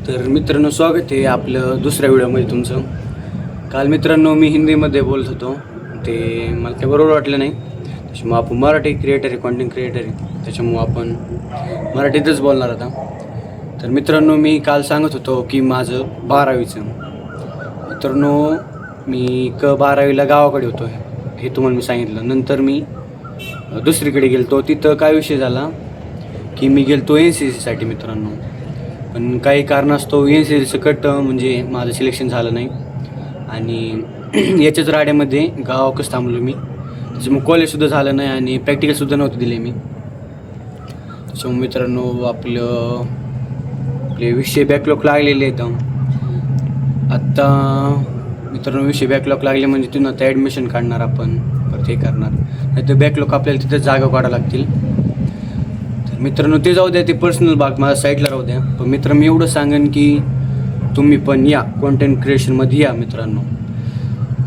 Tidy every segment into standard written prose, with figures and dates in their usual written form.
तर मित्रांनो, स्वागत आहे आपलं दुसऱ्या व्हिडिओमध्ये तुमचं. काल मित्रांनो मी हिंदीमध्ये बोलत होतो, ते मला काही बरोबर वाटलं नाही. त्याच्यामुळं आपण मराठी क्रिएटर आहे, कॉन्टेंट क्रिएटर आहे, त्याच्यामुळं आपण मराठीतच बोलणार आता. तर मित्रांनो, मी काल सांगत होतो की माझं 12वीचं. मित्रांनो, मी 12वीला गावाकडे होतो हे तुम्हाला मी सांगितलं. नंतर मी दुसरीकडे गेलो. तिथं काय विषय झाला की मी गेलो NCCसाठी मित्रांनो. पण काही कारणास्तव NCC सकट म्हणजे माझं सिलेक्शन झालं नाही आणि याच्याच राड्यामध्ये गावाकच थांबलो मी. त्याच्यामुळे कॉलेजसुद्धा झालं नाही आणि प्रॅक्टिकलसुद्धा नव्हते दिले मी. त्याच्यामुळे मित्रांनो आपले विषय बॅकलॉग लागलेले आहेत. आत्ता मित्रांनो विषय बॅकलॉग लागले म्हणजे तिथून आता ॲडमिशन काढणार आपण, परत हे करणार. नाही तर बॅकलॉग आपल्याला तिथं जागा काढावं लागतील. मित्रांनो ते जाऊ द्या, ते पर्सनल भाग माझ्या साईडला राहू द्या. पण मित्र मी एवढं सांगेन की तुम्ही पण या कॉन्टेंट क्रिएशनमध्ये या मित्रांनो.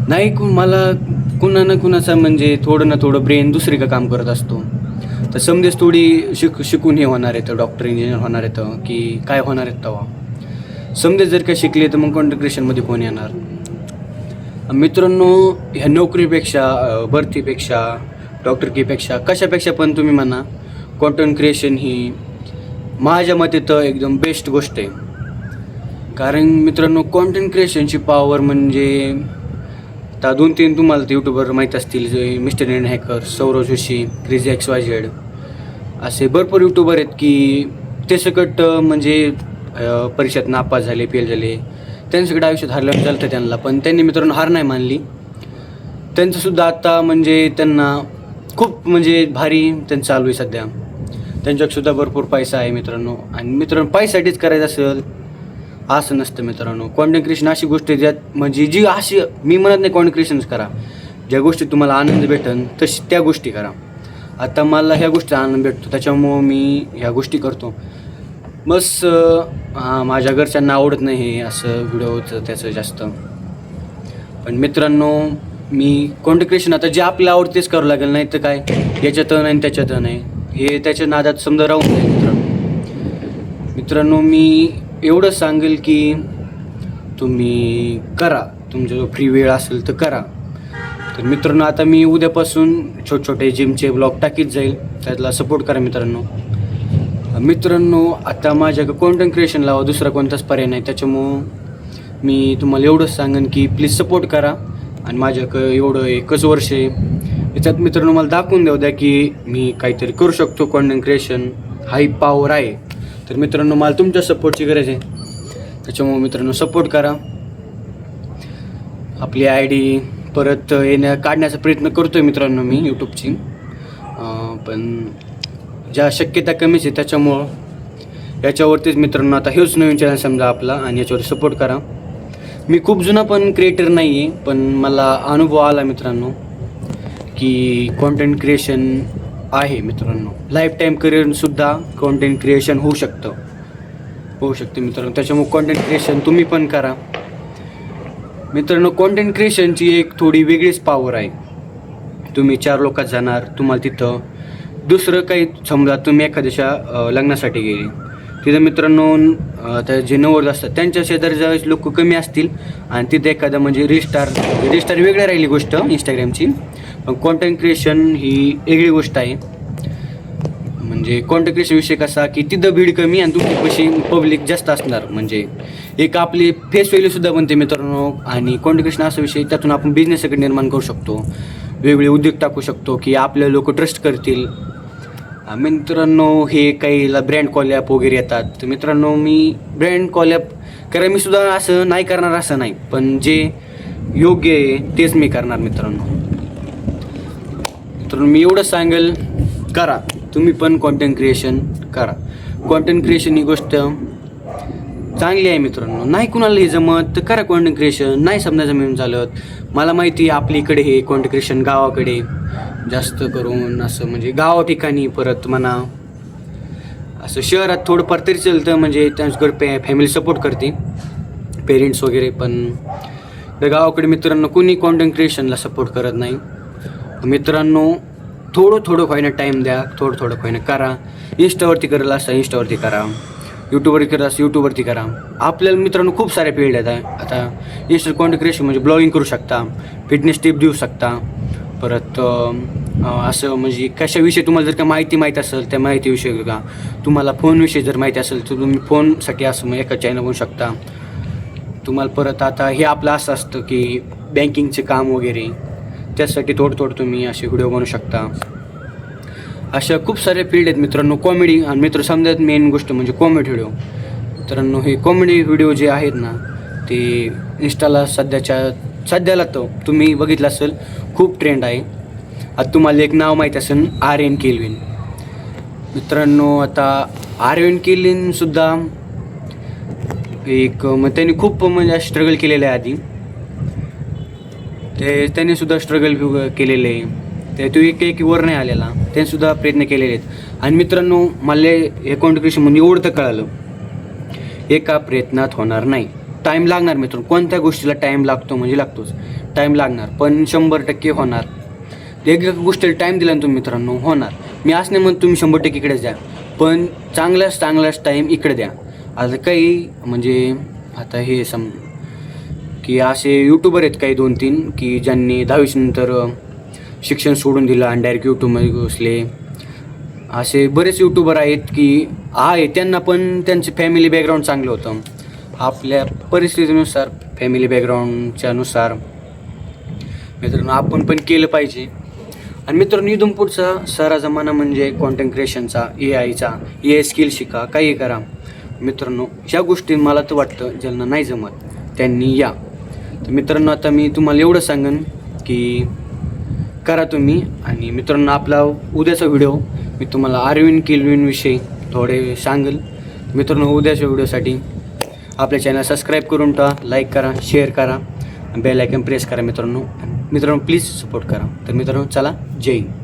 नाही मला कुणा ना कुणाचा म्हणजे थोडं ना थोडं ब्रेन दुसरी का काम करत असतो. तर समजेच थोडी शिकून हे होणार आहे, तर डॉक्टर इंजिनियर होणार आहे की काय होणार आहेत तेव्हा. समजेच जर का शिकले तर मग कॉन्टेंट क्रिएशनमध्ये कोण येणार. मित्रांनो ह्या नोकरीपेक्षा, भरतीपेक्षा, डॉक्टरकीपेक्षा कशापेक्षा पण तुम्ही म्हणा कॉन्टेंट क्रिएशन ही माझ्या मते तर एकदम बेस्ट गोष्ट आहे. कारण मित्रांनो कॉन्टेंट क्रिएशनची पॉवर म्हणजे आता 2-3 तुम्हाला ते यूट्यूबर माहीत असतील, जे mister Indian hacker, Saurav Joshi, crazy XYZ असे भरपूर यूट्यूबर आहेत की ते सकट म्हणजे परीक्षेत नापास झाले, फेल झाले, त्यांच्याकडे आयुष्यात हारलं चालतं त्यांना. पण त्यांनी मित्रांनो हार नाही मानली. त्यांचंसुद्धा आता म्हणजे त्यांना खूप म्हणजे भारी त्यांचं चालू आहे सध्या. त्यांच्याकसुद्धा भरपूर पैसा आहे मित्रांनो. आणि मित्रांनो पैसासाठीच करायचं असेल असं नसतं मित्रांनो. कॉन्टेंट क्रिएशन अशी गोष्ट आहे ज्यात म्हणजे जी अशी, मी म्हणत नाही कॉन्टेंट क्रिएशनच करा, ज्या गोष्टी तुम्हाला आनंद भेटेल तशी त्या गोष्टी करा. आता मला ह्या गोष्टीचा आनंद भेटतो त्याच्यामुळं मी ह्या गोष्टी करतो. बस माझ्या घरच्यांना आवडत नाही हे असं व्हिडिओ होतं त्याचं जास्त. पण मित्रांनो मी कॉन्टेंट क्रिएशन आता जे आपल्याला आवडतं तेच करावं लागेल, नाही तर काय याच्यात नाही त्याच्यात नाही, हे त्याच्या नादात समजा राहून जाईल मित्रांनो. मी एवढं सांगेल की तुम्ही करा, तुमचा जो फ्री वेळ असेल तर करा. तर मित्रांनो आता मी उद्यापासून छोटे जिमचे ब्लॉग टाकीत जाईल, त्यातला सपोर्ट करा मित्रांनो. मित्रांनो आता माझ्याकडे कॉन्टेंट क्रिएशन लावा, दुसरा कोणताच पर्याय नाही. त्याच्यामुळं मी तुम्हाला एवढंच सांगेन की प्लीज सपोर्ट करा. आणि माझ्याकडं एवढं 1 वर्ष आहे, याच्यात मित्रांनो मला दाखवून देऊ द्या की मी काहीतरी करू शकतो. कॉन्टेंट क्रिएशन हाई पॉवर आहे. तर मित्रांनो मला तुमच्या सपोर्टची गरज आहे, त्याच्यामुळे मित्रांनो सपोर्ट करा. आपली ID परत काढण्याचा प्रयत्न करतो आहे मित्रांनो मी यूट्यूबची, पण ज्या शक्यता कमीच आहे त्याच्यामुळं याच्यावरतीच मित्रांनो आता हेच नवीन चॅनल समजा आपला आणि याच्यावर सपोर्ट करा. मी खूप जुना पण क्रिएटर नाही आहे, पण मला अनुभव आला मित्रांनो की कॉन्टेंट क्रिएशन आहे मित्रांनो. लाईफ टाईम करिअरसुद्धा कॉन्टेंट क्रिएशन होऊ शकते मित्रांनो. त्याच्यामुळे कॉन्टेंट क्रिएशन तुम्ही पण करा मित्रांनो. कॉन्टेंट क्रिएशनची एक थोडी वेगळीच पॉवर आहे. तुम्ही 4 लोकात जाणार, तुम्हाला तिथं दुसरं काही समजा तुम्ही एखाद्याच्या लग्नासाठी गेले, तिथं मित्रांनो आता जे नवरद असतात त्यांच्या शेजारच्या लोक कमी असतील आणि तिथं एखादं म्हणजे रिस्टार वेगळी राहिली गोष्ट इंस्टाग्रामची. पण कॉन्टेंट क्रिएशन ही वेगळी गोष्ट आहे. म्हणजे कॉन्टेंट क्रिएशन विषय कसा की तिथं भीड कमी आणि तुमची कशी पब्लिक जास्त असणार, म्हणजे एक आपली फेस व्हॅल्यूसुद्धा बनते मित्रांनो. आणि कॉन्टेंट क्रिएशन असा विषय त्यातून आपण बिझनेस सगळं निर्माण करू शकतो, वेगवेगळे उद्योग टाकू शकतो की आपले लोक ट्रस्ट करतील. मित्रांनो हे काहीला ब्रँड कॉलॅप वगैरे येतात, तर मित्रांनो मी ब्रँड कॉलॅप करा, मी सुद्धा असं नाही करणार असं नाही, पण जे योग्य आहे तेच मी करणार मित्रांनो. मी एवढं सांगेल करा, तुम्ही पण कॉन्टेंट क्रिएशन करा. कॉन्टेंट क्रिएशन ही गोष्ट चांगली आहे मित्रांनो. नाही कुणाला हे जमत तर करा कॉन्टेंट क्रिएशन, नाही समजा जमून चालत. मला माहिती आहे आपल्या इकडे हे कॉन्टेंट क्रिएशन गावाकडे जास्त करून असं म्हणजे गावा ठिकाणी, परत म्हणा असं शहरात थोडंफार तरी चालतं, म्हणजे त्यांच्याकडे फॅमिली सपोर्ट करते, पेरेंट्स वगैरे. पण गावाकडे मित्रांनो कोणी कॉन्टेंट क्रिएशनला सपोर्ट करत नाही मित्रांनो. थोडं व्हायना टाईम द्या, थोडं व्हायना करा. इंस्टावरती करायला असं इंस्टावरती करा, यूट्यूबवर करत असेल यूट्यूबवरती करा. आपल्याला मित्रांनो खूप सारे फील्ड आहेत. आता इंस्टा कॉन्टेंट क्रिएशन म्हणजे ब्लॉगिंग करू शकता, फिटनेस टिप देऊ शकता, परत असं म्हणजे कशाविषयी तुम्हाला जर का माहिती असेल त्या माहितीविषयी का, तुम्हाला फोनविषयी जर माहिती असेल तर तुम्ही फोनसाठी असं मग एका चॅनल बनवू शकता. तुम्हाला परत आता हे आपलं असं असतं की बँकिंगचे काम वगैरे, त्यासाठी थोडं तुम्ही असे व्हिडिओ बनवू शकता. अशा खूप सारे फील्ड आहेत मित्रांनो. कॉमेडी आणि मित्र समजा मेन गोष्ट म्हणजे कॉमेडी व्हिडिओ. मित्रांनो हे कॉमेडी व्हिडिओ जे आहेत ना ते इंस्टाला सध्याला तर तुम्ही बघितलं असेल खूप ट्रेंड आहे. आता तुम्हाला एक नाव माहीत असेल, आर्यन केल्विन. मित्रांनो आता आर्यन केल्विनसुद्धा एक मग त्यांनी खूप म्हणजे स्ट्रगल केलेलं आहे आधी. त्यांनी सुद्धा स्ट्रगल केलेलं आहे. तो एक वर नाही आलेला, त्यांनीसुद्धा प्रयत्न केलेले आहेत. आणि मित्रांनो मला हे कॉन्टेंट क्रिएशनमध्ये एवढं तर कळालं, एका प्रयत्नात होणार नाही, टाईम लागणार. मित्रांनो कोणत्या गोष्टीला टाईम लागतो म्हणजे लागतोच, टाईम लागणार, पण 100% होणार. एक गोष्टीला टाईम दिला ना तुम्ही मित्रांनो होणार. मी असं नाही म्हणत तुम्ही 100% इकडेच द्या, पण चांगलाच टाईम इकडे द्या. आता काही म्हणजे आता हे की असे यूट्यूबर आहेत काही 2-3 की ज्यांनी 10वी नंतर शिक्षण सोडून दिलं आणि डायरेक्ट यूट्यूबमध्ये घुसले. असे बरेच यूट्यूबर आहेत की त्यांना पण त्यांचे फॅमिली बॅकग्राऊंड चांगलं होतं. आपल्या परिस्थितीनुसार फॅमिली बॅकग्राऊंडच्यानुसार मित्रांनो आपण पण केलं पाहिजे. आणि मित्रांनो इथून पुढचा सारा जमाना म्हणजे कॉन्टेंट क्रिएशनचा, AI स्किल शिका, काही करा. मित्रांनो ह्या गोष्टी मला तर वाटतं ज्यांना नाही जमत त्यांनी या. तर मित्रांनो आता मी तुम्हाला एवढं सांगेन की करा तुम्ही. आणि मित्रांनो आपला उद्याचा व्हिडिओ मी तुम्हाला आर्यन केल्विनविषयी थोडे सांगेल. मित्रांनो उद्याच्या व्हिडिओसाठी आपल्या चॅनल सबस्क्राईब करून टाका, लाईक करा, शेअर करा, बेल आयकॉन प्रेस करा. मित्रांनो प्लीज सपोर्ट करा. तर मित्रांनो चला, जय हिंद.